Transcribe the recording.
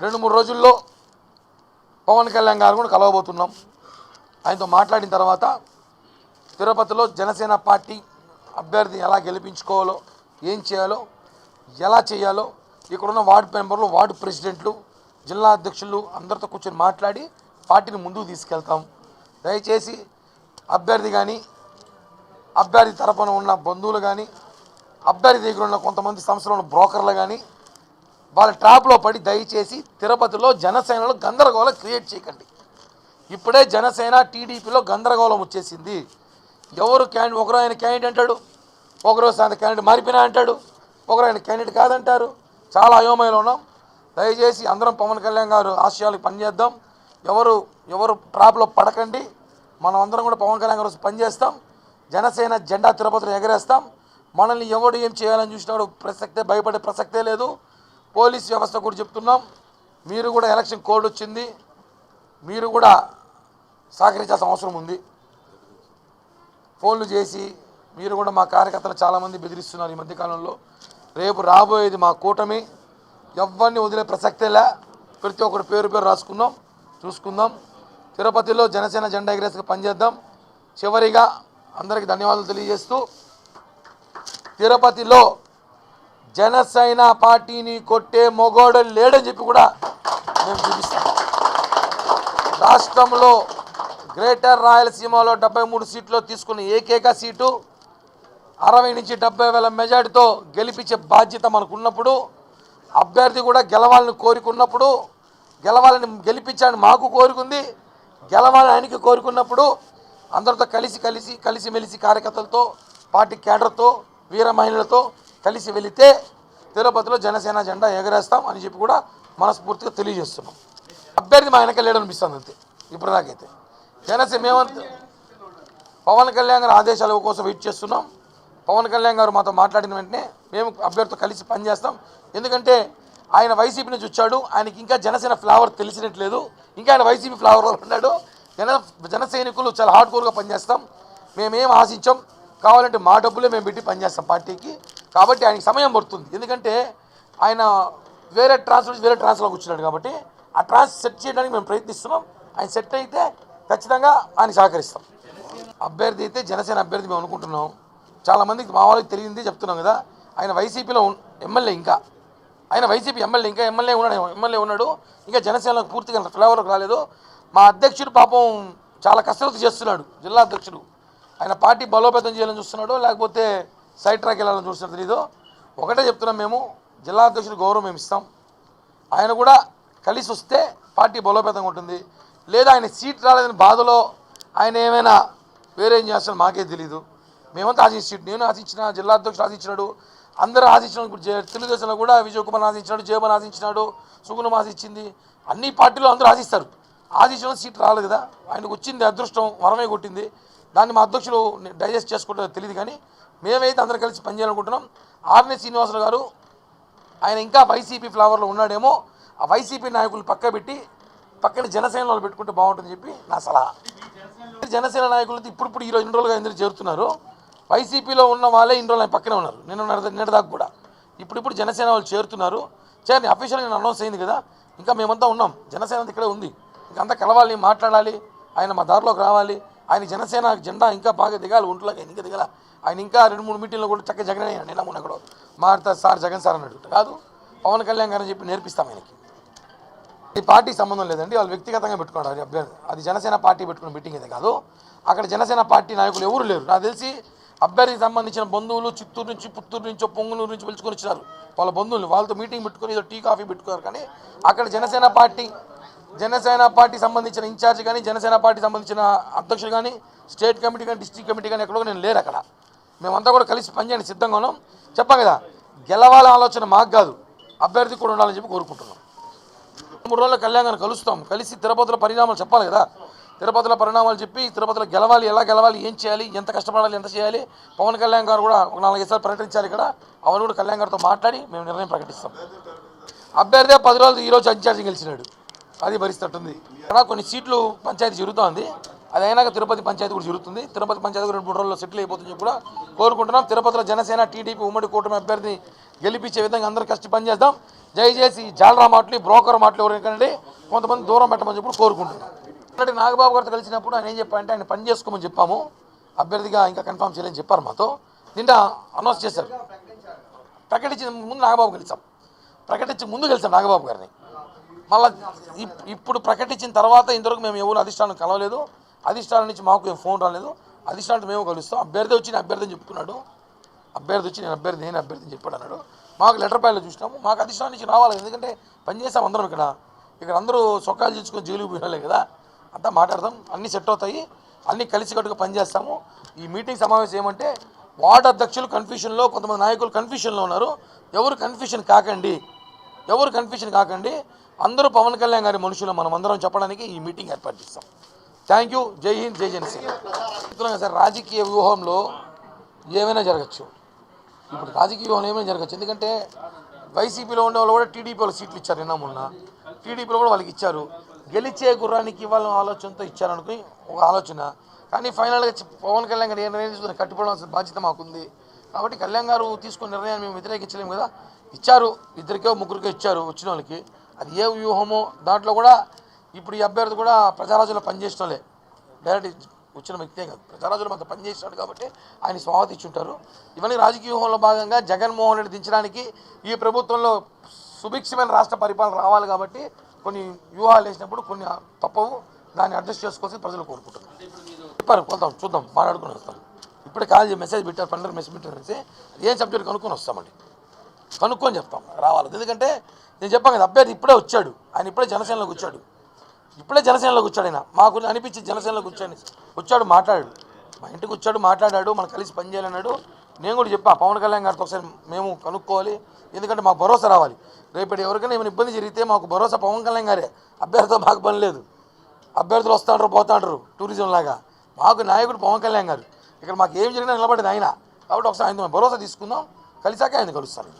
2-3 రోజుల్లో పవన్ కళ్యాణ్ గారు కూడా కలవబోతున్నాం. ఆయనతో మాట్లాడిన తర్వాత తిరుపతిలో జనసేన పార్టీ అభ్యర్థి ఎలా గెలిపించుకోవాలో, ఏం చేయాలో, ఎలా చేయాలో ఇక్కడున్న వార్డు మెంబర్లు, వార్డు ప్రెసిడెంట్లు, జిల్లా అధ్యక్షులు అందరితో కూర్చొని మాట్లాడి పార్టీని ముందుకు తీసుకెళ్తాం. దయచేసి అభ్యర్థి కానీ, అభ్యర్థి తరపున ఉన్న బంధువులు కానీ, అభ్యర్థి దగ్గర ఉన్న కొంతమంది సంస్థలో ఉన్న బ్రోకర్లు కానీ వాళ్ళ ట్రాప్లో పడి దయచేసి తిరుపతిలో జనసేనలో గందరగోళం క్రియేట్ చేయకండి. ఇప్పుడే జనసేన టీడీపీలో గందరగోళం వచ్చేసింది. ఎవరు ఒకరు ఆయన క్యాండిడేట్ అంటాడు, ఒకరు ఆయన క్యాండిడేట్ మారిపోయినా అంటాడు, ఒకరు ఆయన క్యాండిడేట్ కాదంటారు. చాలా అయోమయంలో ఉన్నాం. దయచేసి అందరం పవన్ కళ్యాణ్ గారు ఆశయాలకు పనిచేద్దాం. ఎవరు ట్రాప్లో పడకండి. మనం అందరం కూడా పవన్ కళ్యాణ్ గారు పనిచేస్తాం. జనసేన జెండా తిరుపతిలో ఎగరేస్తాం. మనల్ని ఎవడు ఏం చేయాలని చూసినాడు భయపడే ప్రసక్తే లేదు. పోలీస్ వ్యవస్థ కూడా చెప్తున్నాం, మీరు కూడా ఎలక్షన్ కోడ్ వచ్చింది, మీరు కూడా సహకరించాల్సిన అవసరం ఉంది. ఫోన్లు చేసి మీరు కూడా మా కార్యకర్తలు చాలామంది బెదిరిస్తున్నారు ఈ మధ్యకాలంలో. రేపు రాబోయేది మా కూటమి, ఎవరిని వదిలే ప్రసక్తేలే. ప్రతి ఒక్కరు పేరు రాసుకుందాం, చూసుకుందాం. తిరుపతిలో జనసేన జెండా ఎగరేసుకు పనిచేద్దాం. చివరిగా అందరికీ ధన్యవాదాలు తెలియజేస్తూ, తిరుపతిలో జనసేన పార్టీని కొట్టే మొగోడు లేడని చెప్పి కూడా మేము చూపిస్తాం. రాష్ట్రంలో గ్రేటర్ రాయలసీమలో 73 సీట్లు తీసుకున్న ఏకైక సీటు 60 నుంచి 70,000 మెజార్టీతో గెలిపించే బాధ్యత మనకున్నప్పుడు, అభ్యర్థి కూడా గెలవాలని కోరుకున్నప్పుడు, గెలిపించాలని మాకు కోరుకుంది, గెలవాలని ఆయనకి కోరుకున్నప్పుడు అందరితో కలిసిమెలిసి కార్యకర్తలతో, పార్టీ కేడర్తో, వీర మహిళలతో కలిసి వెళితే తిరుపతిలో జనసేన జెండా ఎగరేస్తాం అని చెప్పి కూడా మనస్ఫూర్తిగా తెలియజేస్తున్నాం. అభ్యర్థి మా వెనక లేడనిపిస్తుంది అంతే. ఇప్పుడు నాకైతే జనసేన మేమంతా పవన్ కళ్యాణ్ గారి ఆదేశాల కోసం వెయిట్ చేస్తున్నాం. పవన్ కళ్యాణ్ గారు మాతో మాట్లాడిన వెంటనే మేము అభ్యర్థితో కలిసి పనిచేస్తాం. ఎందుకంటే ఆయన వైసీపీ నుంచి వచ్చాడు, ఆయనకి ఇంకా జనసేన ఫ్లేవర్ తెలిసినట్లేదు, ఇంకా ఆయన వైసీపీ ఫ్లేవర్లో ఉన్నాడు. జన సైనికులు చాలా హార్డ్ కోర్గా పనిచేస్తాం. మేమేం ఆశించాం, కావాలంటే మా డబ్బులే మేము పెట్టి పనిచేస్తాం పార్టీకి. కాబట్టి ఆయనకి సమయం పడుతుంది. ఎందుకంటే ఆయన వేరే ట్రాన్స్లోకి వచ్చినాడు కాబట్టి ఆ ట్రాన్స్ సెట్ చేయడానికి మేము ప్రయత్నిస్తున్నాం. ఆయన సెట్ అయితే ఖచ్చితంగా ఆయన సహకరిస్తాం. అభ్యర్థి అయితే జనసేన అభ్యర్థి మేము అనుకుంటున్నాం. చాలామందికి మా వాళ్ళకి తెలియంది చెప్తున్నాం కదా. ఆయన వైసీపీలో ఎమ్మెల్యే, ఇంకా ఆయన వైసీపీ ఎమ్మెల్యే ఉన్నాడు. ఇంకా జనసేనకు పూర్తిగా ఫ్లేవర్కి రాలేదు. మా అధ్యక్షుడు పాపం చాలా కసరత్తు చేస్తున్నాడు. జిల్లా అధ్యక్షుడు ఆయన పార్టీ బలోపేతం చేయాలని చూస్తున్నాడు, లేకపోతే సైడ్ ట్రాక్ వెళ్ళాలని చూస్తున్నాడు తెలీదు. ఒకటే చెప్తున్నాం, మేము జిల్లా అధ్యక్షుడు గౌరవం మేము ఇస్తాం. ఆయన కూడా కలిసి వస్తే పార్టీ బలోపేతంగా ఉంటుంది. లేదా ఆయన సీట్ రాలేదని బాధలో ఆయన ఏమైనా వేరేం చేస్తాడో మాకే తెలీదు. మేమంతా ఆశించి సీట్, నేను ఆశించిన, జిల్లా అధ్యక్షుడు ఆశించినాడు, అందరూ ఆశించినాడు. ఇప్పుడు తెలుగుదేశంలో కూడా విజయ్ కుమార్ ఆశించినాడు, జయబన్ ఆశించినాడు, సుగుణం ఆశించింది. అన్ని పార్టీలో అందరూ ఆశిస్తారు. ఆశించిన సీట్ రాలేదు కదా, ఆయనకు వచ్చింది అదృష్టం, వరమే కొట్టింది. దాన్ని మా అధ్యక్షులు డైజెస్ట్ చేసుకుంటారో తెలియదు. కానీ మేమైతే అందరూ కలిసి పనిచేయాలనుకుంటున్నాం. ఆర్ఎన్ శ్రీనివాసరావు గారు ఆయన ఇంకా వైసీపీ ఫ్లేవర్లో ఉన్నాడేమో, ఆ వైసీపీ నాయకులు పక్కన జనసేన వాళ్ళు పెట్టుకుంటే బాగుంటుందని చెప్పి నా సలహా. జనసేన నాయకులతో ఇప్పుడు ఈరోజు 2 రోజులుగా అందరూ చేరుతున్నారు. వైసీపీలో ఉన్న వాళ్ళే 2 రోజులు ఆయన పక్కనే ఉన్నారు. నిన్నదాకా కూడా ఇప్పుడు జనసేన వాళ్ళు చేరుతున్నారు. అఫీషియల్గా నేను అనౌన్స్ అయింది కదా. ఇంకా మేమంతా ఉన్నాం, జనసేన ఇక్కడే ఉంది. ఇంకంతా కలవాలి, మాట్లాడాలి, ఆయన మా దారిలోకి రావాలి. ఆయన జనసేన జెండా ఇంకా బాగా దిగాలి, ఒంట్లోకి ఇంకా దిగాల. ఆయన ఇంకా 2-3 మీటింగ్లో కూడా చక్కగా జగన్ అయ్యాడు. నేను మొన్న ఎక్కడో మారుతా సార్ జగన్ సార్ అన్నాడు. కాదు, పవన్ కళ్యాణ్ గారని చెప్పి నేర్పిస్తాం ఆయనకి. ఈ పార్టీకి సంబంధం లేదండి, వాళ్ళు వ్యక్తిగతంగా పెట్టుకున్నారు అభ్యర్థి. అది జనసేన పార్టీ పెట్టుకున్న మీటింగ్ అయితే కాదు. అక్కడ జనసేన పార్టీ నాయకులు ఎవరు లేరు. నాకు తెలిసి అభ్యర్థికి సంబంధించిన బంధువులు చిత్తూరు నుంచి, పుత్తూరు నుంచో, పొంగునూరు నుంచి పిలుచుకొని వచ్చినారు వాళ్ళ బంధువులు. వాళ్ళతో మీటింగ్ పెట్టుకొని ఏదో టీ కాఫీ పెట్టుకున్నారు. కానీ అక్కడ జనసేన పార్టీ సంబంధించిన ఇన్ఛార్జ్ కానీ, జనసేన పార్టీ సంబంధించిన అధ్యక్షులు కానీ, స్టేట్ కమిటీ కానీ, డిస్ట్రిక్ట్ కమిటీ కానీ ఎక్కడో నేను లేరు అక్కడ. మేమంతా కూడా కలిసి పనిచేయడానికి సిద్ధంగా ఉన్నాం. చెప్పాం కదా, గెలవాల ఆలోచన మాకు కాదు, అభ్యర్థి కూడా ఉండాలని చెప్పి కోరుకుంటున్నాం. 3 రోజుల్లో కళ్యాణ్ గారిని కలుస్తాం. కలిసి తిరుపతిలో పరిణామాలు చెప్పాలి కదా. తిరుపతిలో పరిణామాలు చెప్పి తిరుపతిలో గెలవాలి, ఎలా గెలవాలి, ఏం చేయాలి, ఎంత కష్టపడాలి, ఎంత చేయాలి. పవన్ కళ్యాణ్ గారు కూడా ఒక 4-5 సార్లు ప్రకటించాలి ఇక్కడ. అవన్నీ కూడా కళ్యాణ్ గారితో మాట్లాడి మేము నిర్ణయం ప్రకటిస్తాం. అభ్యర్థి 10 రోజులు ఈరోజు ఇన్ఛార్జి గెలిచినాడు, అది పరిస్థితి ఉంది. ఇక్కడ కొన్ని సీట్లు పంచాయతీ జరుగుతుంది. అది అయినాక తిరుపతి పంచాయతీ కూడా జరుగుతుంది. తిరుపతి పంచాయతీ 2-3 రోజుల్లో సెటిల్ అయిపోతుంది కూడా కోరుకుంటున్నాం. తిరుపతిలో జనసేన టీడీపీ ఉమ్మడి కూటమి అభ్యర్థిని గెలిపించే విధంగా అందరూ కష్ట పనిచేద్దాం. దయచేసి జాలరా మాటలు బ్రోకర్ మాటలు ఎవరికంటే కొంతమంది దూరం పెట్టమని చెప్పి కోరుకుంటున్నాను. అంటే నాగబాబు గారితో కలిసినప్పుడు ఆయన ఏం చెప్పారంటే ఆయన పని చేసుకోమని చెప్పాము, అభ్యర్థిగా ఇంకా కన్ఫర్మ్ చేయాలని చెప్పారు మాతో. నిన్న అనౌన్స్ చేశారు. ప్రకటించిన ముందు నాగబాబు కలిసాం, ప్రకటించే ముందు కలిసాం నాగబాబు గారిని. మళ్ళీ ఇప్పుడు ప్రకటించిన తర్వాత ఇంతవరకు మేము ఎవరు అధిష్టానం కలవలేదు, అధిష్టానం నుంచి మాకు ఏం ఫోన్ రాలేదు. అధిష్టానం మేము కలుస్తాం. అభ్యర్థి వచ్చి నేను అభ్యర్థిని చెప్తున్నాడు, అభ్యర్థి వచ్చి నేను అభ్యర్థిని చెప్పాడు అన్నాడు. మాకు లెటర్ ప్యాడ్లో చూసినాము, మాకు అధిష్టానం నుంచి రావాలి. ఎందుకంటే పనిచేసాం అందరం ఇక్కడ అందరూ సొక్కాలు తీసుకొని జైలుకి పోయినాలే కదా, అంతా మాట్లాడదాం, అన్నీ సెట్ అవుతాయి, అన్నీ కలిసికట్టుగా పనిచేస్తాము. ఈ మీటింగ్ సమావేశం ఏమంటే వార్డు అధ్యక్షులు కన్ఫ్యూషన్లో, కొంతమంది నాయకులు కన్ఫ్యూషన్లో ఉన్నారు. ఎవరు కన్ఫ్యూషన్ కాకండి, అందరూ పవన్ కళ్యాణ్ గారి మనుషులు మనం అందరం చెప్పడానికి ఈ మీటింగ్ ఏర్పాటు చేస్తాం. Thank you. జై హింద్, జై జనసేన. సార్, రాజకీయ వ్యూహంలో ఏమైనా జరగచ్చు. ఇప్పుడు రాజకీయ వ్యూహంలో ఏమైనా జరగచ్చు. ఎందుకంటే వైసీపీలో ఉండే వాళ్ళు కూడా టీడీపీలో సీట్లు ఇచ్చారు. నిన్న మొన్న టీడీపీలో కూడా వాళ్ళకి ఇచ్చారు. గెలిచే గుర్రానికి ఇవ్వాలన్న ఆలోచనతో ఇచ్చారనుకుని ఒక ఆలోచన. కానీ ఫైనల్గా పవన్ కళ్యాణ్ గారు ఏ నిర్ణయం తీసుకుని కట్టుబడాల్సిన బాధ్యత మాకుంది. కాబట్టి కళ్యాణ్ గారు తీసుకున్న నిర్ణయాన్ని మేము వ్యతిరేకించలేము కదా. ఇచ్చారు, ఇద్దరికో ముగ్గురికో ఇచ్చారు వచ్చిన వాళ్ళకి. అది ఏ వ్యూహమో దాంట్లో కూడా ఇప్పుడు ఈ అభ్యర్థి కూడా ప్రజారాజ్యంలో పనిచేసిన వాళ్ళే, డైరెక్ట్ వచ్చిన వ్యక్తే కాదు, ప్రజారాజ్యంలో అంత పనిచేసినాడు కాబట్టి ఆయన స్వాగతం ఇచ్చుంటారు. ఇవన్నీ రాజకీయ వ్యూహంలో భాగంగా జగన్మోహన్ రెడ్డి దించడానికి ఈ ప్రభుత్వంలో సుభిక్షమైన రాష్ట్ర పరిపాలన రావాలి కాబట్టి కొన్ని వ్యూహాలు వేసినప్పుడు కొన్ని తప్పవు, దాన్ని అడ్జస్ట్ చేసుకోవాల్సి ప్రజలు కోరుకుంటున్నారు. చెప్పారు, వెళ్తాం, చూద్దాం, మాట్లాడుకుని వస్తాం. ఇప్పుడే కాల్ మెసేజ్ పెట్టారు, పండగ మెసేజ్ పెట్టారు, ఏం సబ్జెక్ట్ కనుక్కొని వస్తామండి, కనుక్కొని చెప్తాం రావాలి. ఎందుకంటే నేను చెప్పాను కదా, అభ్యర్థి ఇప్పుడే వచ్చాడు, ఆయన ఇప్పుడే జనసేనలోకి వచ్చాడు, ఆయన మాకు అనిపించి జనసేనలోకి వచ్చాడు, మాట్లాడాడు, మా ఇంటికి వచ్చాడు, మాట్లాడాడు, మనం కలిసి పనిచేయాలన్నాడు. నేను కూడా చెప్పా పవన్ కళ్యాణ్ గారితో ఒకసారి మేము కనుక్కోవాలి, ఎందుకంటే మాకు భరోసా రావాలి. రేపటి ఎవరికైనా ఏమైనా ఇబ్బంది జరిగితే మాకు భరోసా పవన్ కళ్యాణ్ గారే, అభ్యర్థితో మాకు పని లేదు. అభ్యర్థులు వస్తాంటారు పోతాంటారు టూరిజం లాగా, మాకు నాయకుడు పవన్ కళ్యాణ్ గారు. ఇక్కడ మాకు ఏం జరిగినా నిలబడేది ఆయన. కాబట్టి ఒకసారి ఆయన భరోసా తీసుకుందాం, కలిసాక ఆయన కలుస్తాను.